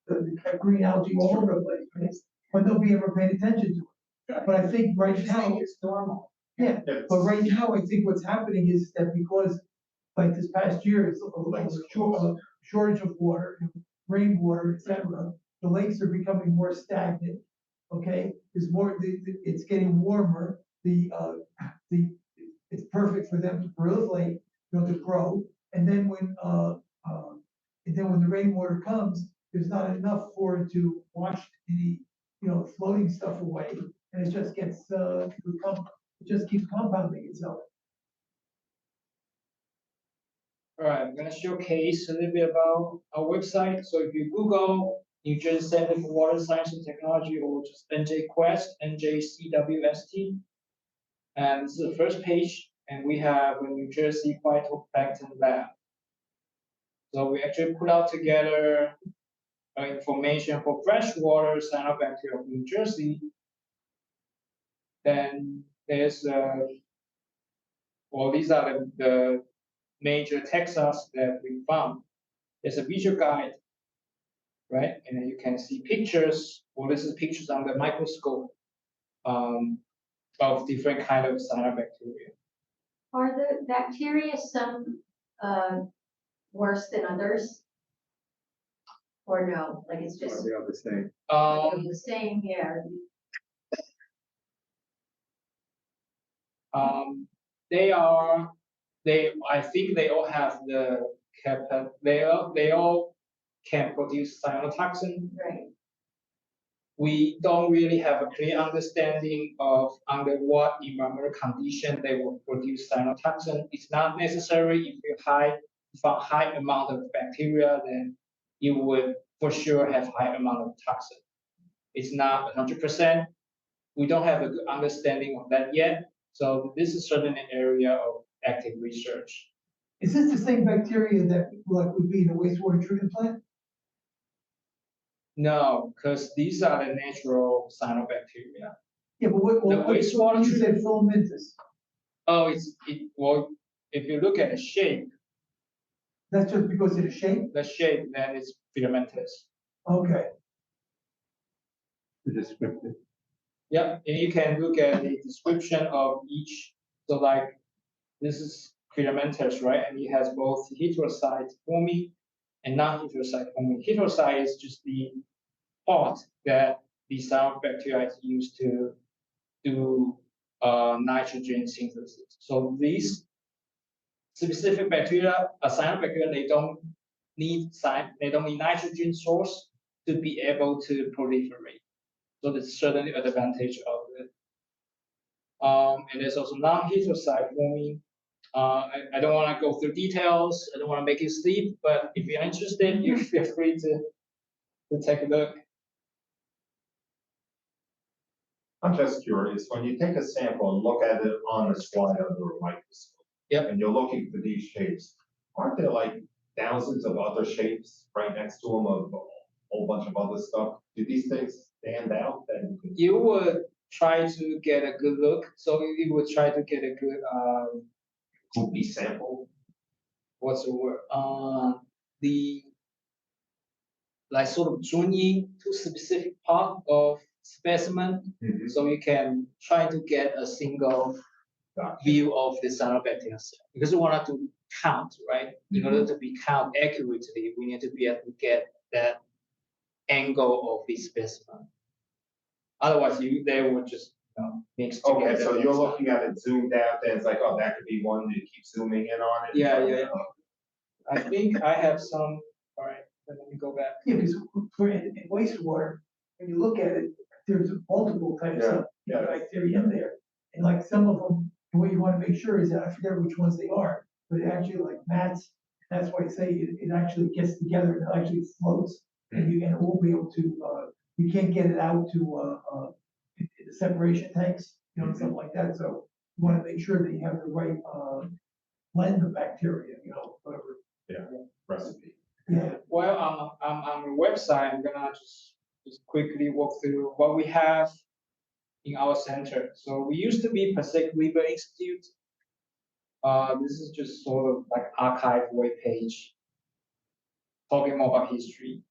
the green algae all over the place, right? But nobody ever paid attention to it. But I think right You're now, saying it's normal. yeah, but right now, I think what's happening is that because, like this past year, it's a shortage of water, rainwater, et cetera, the lakes are becoming more stagnant, okay? There's more, it's getting warmer, it's perfect for them to proliferate, to grow, and then when the rainwater comes, there's not enough for it to wash any, floating stuff away, and it just gets, it just keeps compounding itself. All right, I'm gonna showcase a little bit about our website. So if you Google New Jersey Center for Water Science and Technology or just NJQuest, NJCWST, and this is the first page, and we have a New Jersey Phytoplankton Lab. So we actually put out together information for freshwater cyanobacteria of New Jersey. Then there's these are the major taxa that we found. There's a visual guide, right? And then you can see pictures, this is pictures under microscope of different kind of cyanobacteria. Are the bacteria some worse than others? Or no, like it's just They're all the same. the same, yeah. I think they all have they all can produce cyanotoxin. Right. We don't really have a clear understanding of under what environmental condition they will produce cyanotoxin. It's not necessary if you found high amount of bacteria, then you would for sure have high amount of toxin. It's not 100%. We don't have a good understanding of that yet. So this is certainly an area of active research. Is this the same bacteria that would be in a wastewater treatment plant? No, because these are the natural cyanobacteria. Yeah, but wastewater you said filamentous. Oh, if you look at the shape, That's just because of the shape? then it's filamentous. Okay. The descriptive. Yeah, and you can look at the description of each. So like this is filamentous, right? And it has both heterocyte forming and non-heterocyte forming. Heterocyte is just the pot that the cyanobacteria is used to do nitrogen synthesis. So these specific bacteria, cyanobacteria, they don't need nitrogen source to be able to proliferate. So that's certainly an advantage of it. And there's also non-heteroside forming. I don't want to go through details. I don't want to make you sleep, but if you're interested, you feel free to take a look. I'm just curious, when you take a sample and look at it on a slide under a microscope. Yep. And you're looking for these shapes, aren't there like thousands of other shapes right next to them of a whole bunch of other stuff? Do these things stand out that you can? You would try to get a good look. So you would try to get a good Groupie sample? what's the word? The like sort of zoom in to specific part of specimen, so you can try to get a single Gotcha. view of the cyanobacteria cell. Because we want to count, right? In order to be count accurately, we need to be able to get that angle of the specimen. Otherwise, they would just mix together. Okay, so you're looking at it zoomed out, then it's like, oh, that could be one, you keep zooming in on it. Yeah. I think I have some. All right, let me go back. Yeah, because for in wastewater, when you look at it, there's multiple types of bacteria in there. And like some of them, what you want to make sure is that, I forget which ones they are, but it actually like mats, that's why I say it actually gets together and it actually floats. And it won't be able to, you can't get it out to, the separation tanks, something like that. So you want to make sure that you have the right, blend of bacteria, whatever. Recipe. Yeah. Well, on the website, I'm gonna just quickly walk through what we have in our center. So we used to be Pacific River Institute. This is just sort of like archive web page talking more about history.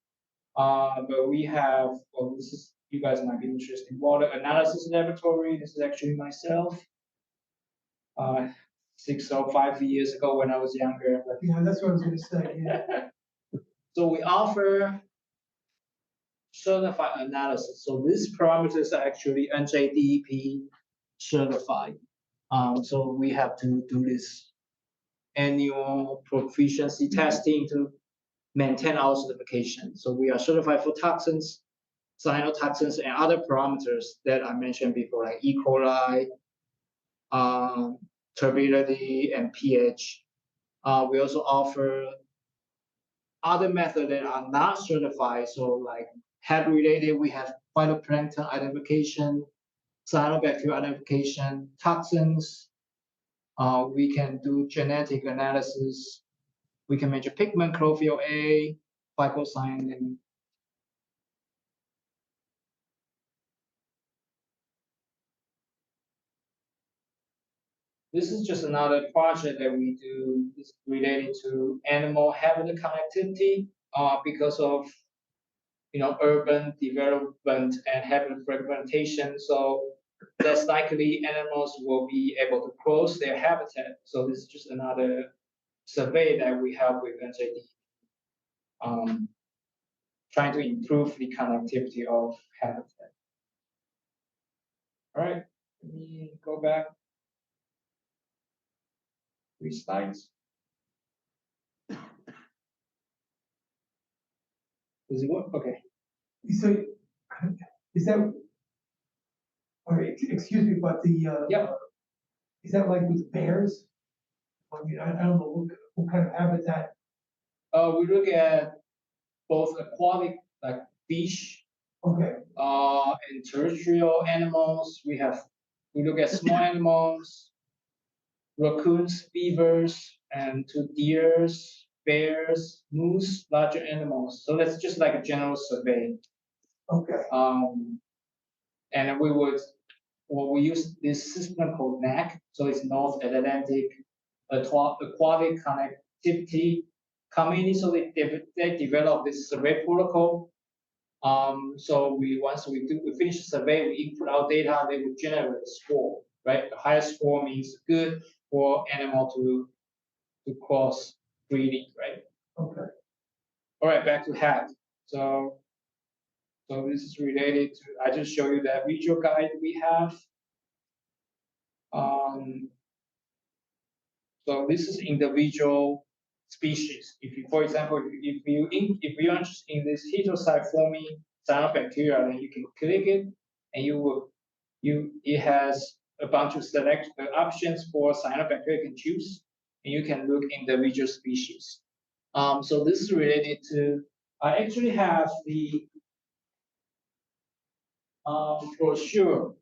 But we have, well, this is, you guys might be interested in water analysis laboratory. This is actually myself. 6 or 5 years ago when I was younger. But Yeah, that's what I was gonna say, yeah. so we offer certified analysis. So these parameters are actually NJDEP certified. So we have to do this annual proficiency testing to maintain our certification. So we are certified for toxins, cyanotoxins, and other parameters that I mentioned before, like E. coli, turbidity, and pH. We also offer other methods that are not certified. So like head-related, we have phytoplankton identification, cyanobacteria identification, toxins. We can do genetic analysis. We can measure pigment, chlorophyll A, phycocyanin. This is just another project that we do. It's related to animal habitat connectivity because of urban development and habitat fragmentation. So less likely animals will be able to cross their habitat. So this is just another survey that we have with NJD, trying to improve the connectivity of habitat. All right, let me go back. 3 slides. Does it work? Okay. So, is that, all right, excuse me, but is that like with bears? I mean, I don't know what kind of habitat. We look at both aquatic, like fish, Okay, and terrestrial animals. We look at small animals, raccoons, beavers, and to deers, bears, moose, larger animals. So that's just like a general survey. okay, And we use this system called NAC. So it's North Atlantic Aquatic Connectivity Committee. So they developed this survey protocol. So once we finish the survey, we input our data, they will generate a score, right? The highest score means good for animal to cross breeding, right? okay. All right, back to hat. So So this is related to, I just show you that visual guide we have. So this is individual species. If you, for example, if you're interested in this heterocyte-forming cyanobacteria, then you can click it, and it has a bunch of select options for cyanobacteria you can choose, and you can look individual species. So this is related to. I actually have the brochure.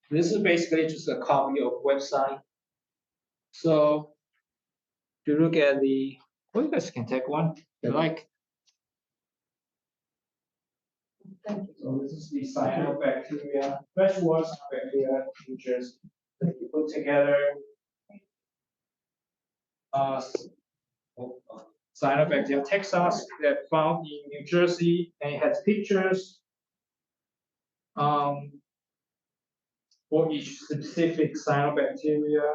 This is basically just a copy of website. So if you look at the, well, you guys can take one if you like. Thank you. So this is the cyanobacteria, freshwater cyanobacteria features that you put together. Cyanobacteria Texas that found in New Jersey, and it has pictures for each specific cyanobacteria.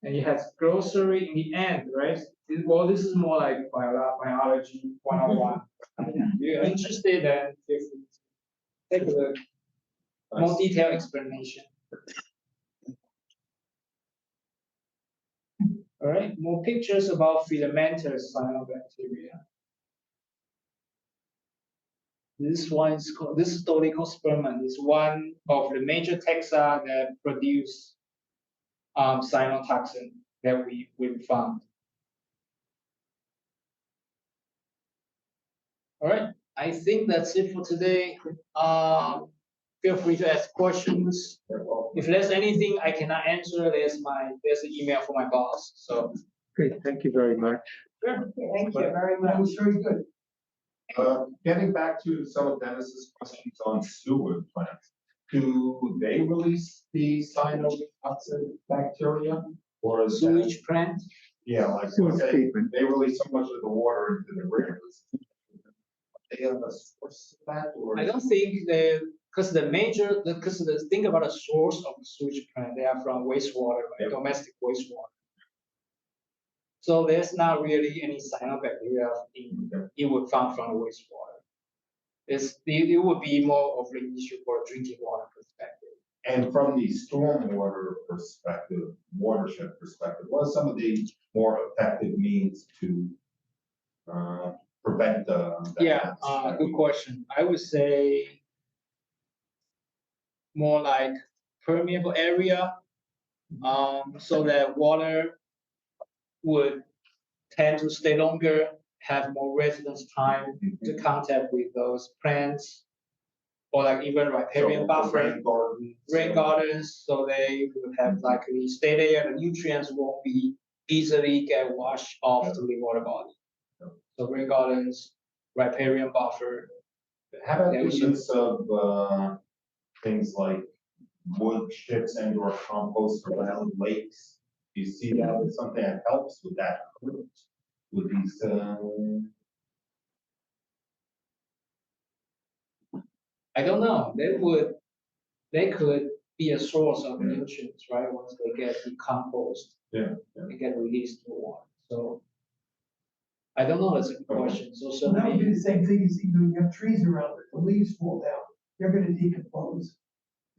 And it has glossary in the end, right? Well, this is more like biology 101. If you're interested, then feel free to take a look. More detailed explanation. All right, more pictures about filamentous cyanobacteria. This one is called, this is Dolichospermum. It's one of the major taxa that produce cyanotoxin that we found. All right, I think that's it for today. Feel free to ask questions. If there's anything I cannot answer, there's an email for my boss. So Great, thank you very much. sure. Thank you very That much. was very good. Getting back to some of Dennis's questions on sewer plants, do they release the cyanobacteria bacteria? Or is that, Sewage plant. yeah, like, Sewer let's say treatment. they release so much of the water into the rivers? They have a source of that, or? I don't think because the thing about the source of the sewage plant, they are from wastewater, right? Yep. Domestic wastewater. So there's not really any cyanobacteria it would found from the wastewater. It would be more of an issue for a drinking water perspective. And from the stormwater perspective, watershed perspective, what are some of the more effective means to prevent Yeah, good question. I would say more like permeable area, so that water would tend to stay longer, have more residence time to contact with those plants, or like even riparian buffer, rain gardens, so they would have likely stay there. The nutrients won't be easily get washed off to the water body. So rain gardens, riparian buffer. How about Yeah, the we should- use of things like wood chips and or compost around lakes? Do you see that as something that helps with that? With these, I don't know. They could be a source of nutrients, right? Once they get decomposed, yeah, they get released to the water. So I don't know. That's a good question. So So that would be certainly, the same thing as you have trees around it, the leaves fall down, they're gonna decompose.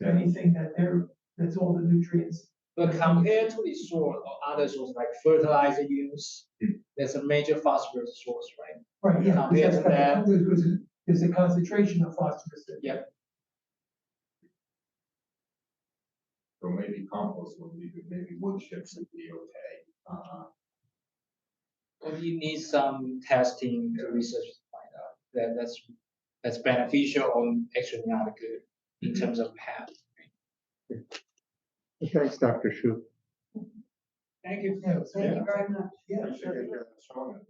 Yeah. Anything that's all the nutrients. but compared to the source or other sources like fertilizer use, there's a major phosphorus source, right? Right, yeah, Compared because to that- there's a concentration of phosphorus in it. Yeah. so maybe compost would be good, maybe wood chips would be okay. But you need some testing to research to find out that that's beneficial or actually not good in terms of health. Thanks, Dr. Shu. Thank you. Yeah, Thank you very much. yeah. Appreciate it, showing it.